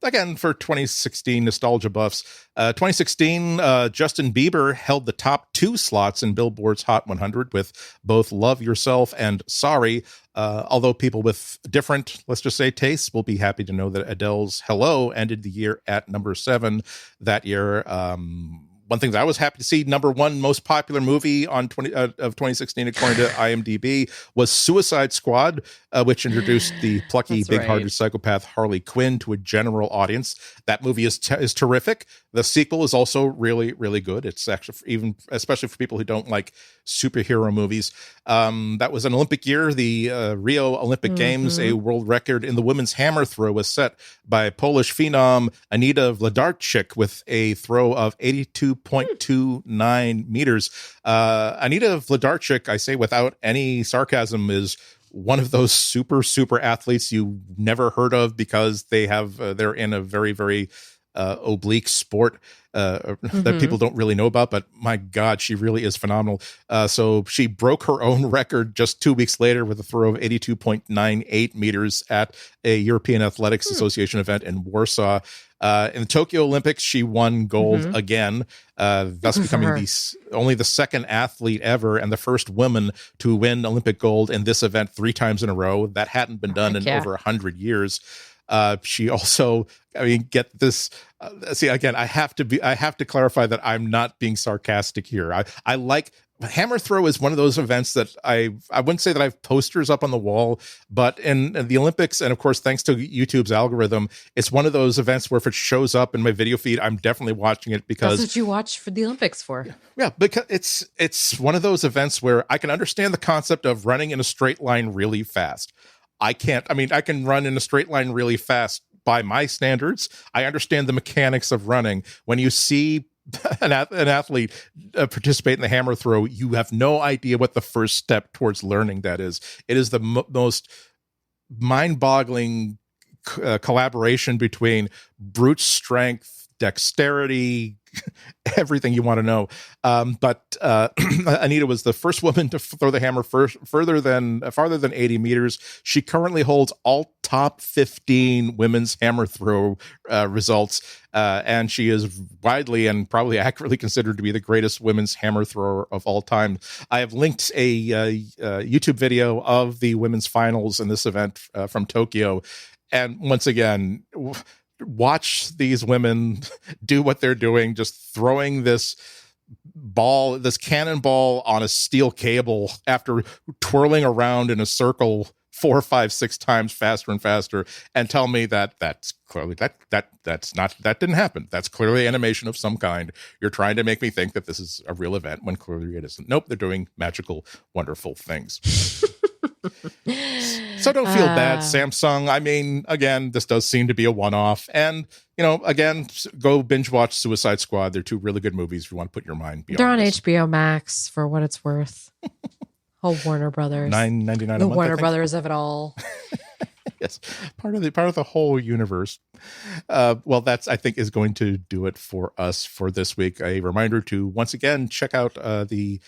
again, for 2016 nostalgia buffs. 2016, Justin Bieber held the top 2 slots in Billboard's Hot 100 with both Love Yourself and Sorry. Although people with different, let's just say, tastes will be happy to know that Adele's Hello ended the year at number 7 that year. One thing that I was happy to see, number 1 most popular movie of 2016, according to IMDb, was Suicide Squad, which introduced the plucky, big-hearted psychopath Harley Quinn to a general audience. That movie is terrific. The sequel is also really, really good. It's actually especially for people who don't like superhero movies. That was an Olympic year. The Rio Olympic Games, a world record in the women's hammer throw was set by Polish phenom Anita Wlodarczyk with a throw of 82.29 meters. Anita Wlodarczyk, I say without any sarcasm, is one of those super athletes you never heard of because they're in a very, very oblique sport that people don't really know about, but my God, she really is phenomenal. So she broke her own record just 2 weeks later with a throw of 82.98 meters at a European Athletics Association event in Warsaw. In the Tokyo Olympics, she won gold again, thus becoming only the second athlete ever and the first woman to win Olympic gold in this event 3 times in a row. That hadn't been done in over 100 years. She also, get this. See, again, I have to clarify that I'm not being sarcastic here. I like hammer throw is one of those events that I wouldn't say that I have posters up on the wall, but in the Olympics, and of course, thanks to YouTube's algorithm, it's one of those events where if it shows up in my video feed, I'm definitely watching it because that's what you watch for the Olympics for. Yeah, because it's one of those events where I can understand the concept of running in a straight line really fast. I can run in a straight line really fast by my standards. I understand the mechanics of running. When you see an athlete participate in the hammer throw, you have no idea what the first step towards learning that is. It is the most mind-boggling collaboration between brute strength, dexterity, everything you want to know. But Anita was the first woman to throw the hammer farther than 80 meters. She currently holds all top 15 women's hammer throw results. And she is widely and probably accurately considered to be the greatest women's hammer thrower of all time. I have linked a YouTube video of the women's finals in this event from Tokyo. And once again, watch these women do what they're doing, just throwing this cannonball on a steel cable after twirling around in a circle 4, 5, 6 times faster and faster, and tell me that's clearly that didn't happen. That's clearly animation of some kind. You're trying to make me think that this is a real event when clearly it isn't. Nope, they're doing magical, wonderful things. So don't feel bad, Samsung. Again, this does seem to be a one-off. And, again, go binge watch Suicide Squad. They're 2 really good movies if you want to put your mind beyond. They're on this. HBO Max for what it's worth. Whole Warner Brothers. $9.99 a month. The Warner Brothers of it all. Yes, part of the whole universe. Well, that's, I think, is going to do it for us for this week. A reminder to once again check out the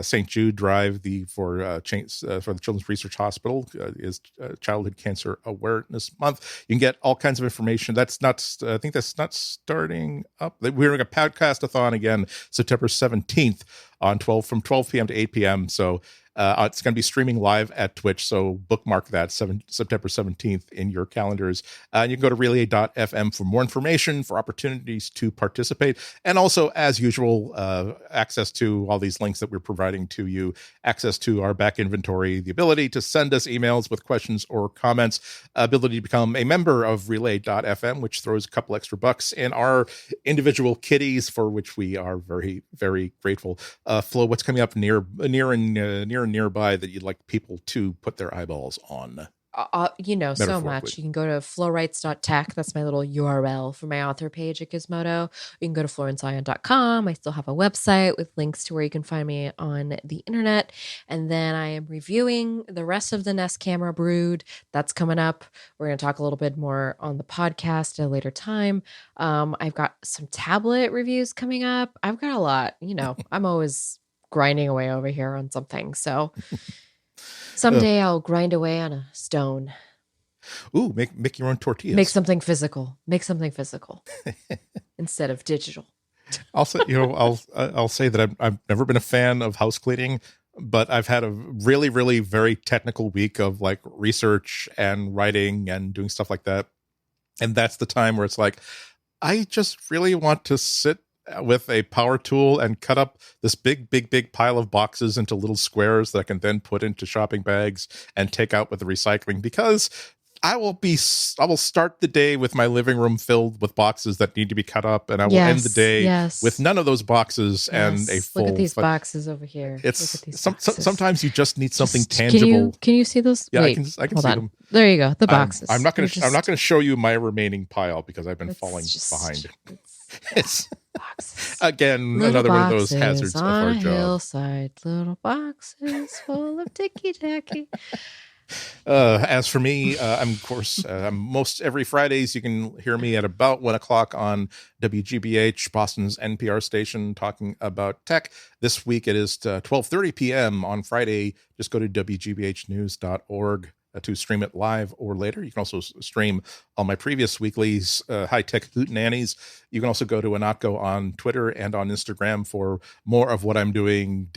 St. Jude Drive for the Children's Research Hospital is Childhood Cancer Awareness Month. You can get all kinds of information. I think that's not starting up. We're doing a podcast-a-thon again September 17th from 12 p.m. to 8 p.m. So it's going to be streaming live at Twitch, so bookmark that September 17th in your calendars. And you can go to relay.fm for more information, for opportunities to participate, and also, as usual, access to all these links links that we're providing to you, access to our back inventory, the ability to send us emails with questions or comments, ability to become a member of relay.fm, which throws a couple extra bucks in our individual kitties, for which we are very, very grateful. Flo, what's coming up near and nearby that you'd like people to put their eyeballs on? So much. You can go to flowrights.tech. That's my little URL for my author page at Gizmodo. You can go to florencezion.com. I still have a website with links to where you can find me on the internet. And then I am reviewing the rest of the Nest Camera Brood. That's coming up. We're going to talk a little bit more on the podcast at a later time. I've got some tablet reviews coming up. I've got a lot. I'm always grinding away over here on something. So someday I'll grind away on a stone. Ooh, make your own tortillas. Make something physical. Instead of digital. Also, I'll say that I've never been a fan of house cleaning, but I've had a really, really very technical week of like research and writing and doing stuff like that. And that's the time where it's like, I just really want to sit with a power tool and cut up this big pile of boxes into little squares that I can then put into shopping bags and take out with the recycling, because I will start the day with my living room filled with boxes that need to be cut up, and I will end the day with none of those boxes and a full. Look at these boxes over here. It's sometimes you just need something tangible. Can you see those? Yeah, wait, I can see them. There you go. The boxes. I'm not going to show you my remaining pile because I've been falling behind. It's again little another one of those hazards of our job. Hillside, little boxes full of ticky tacky. As for me, I'm most every Fridays. You can hear me at about 1:00 on WGBH, Boston's NPR station, talking about tech. This week it is 12:30 p.m. on Friday. Just go to WGBHnews.org to stream it live or later. You can also stream all my previous weeklies, high-tech hootenannies. You can also go to Anatco on Twitter and on Instagram for more of what I'm doing,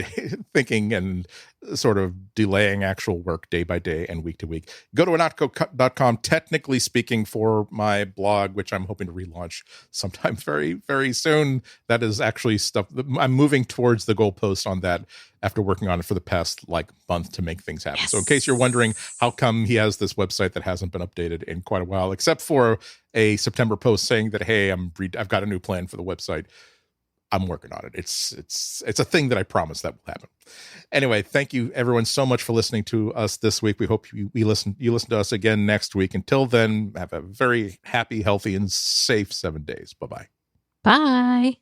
thinking and sort of delaying actual work day by day and week to week. Go to anatco.com, technically speaking, for my blog, which I'm hoping to relaunch sometime very, very soon. That is actually stuff I'm moving towards the goalpost on that after working on it for the past month to make things happen. Yes. So in case you're wondering how come he has this website that hasn't been updated in quite a while, except for a September post saying that, hey, I've got a new plan for the website. I'm working on it. It's a thing that I promise that will happen. Anyway, thank you everyone so much for listening to us this week. We hope you listen to us again next week. Until then, have a very happy, healthy, and safe 7 days. Bye-bye. Bye.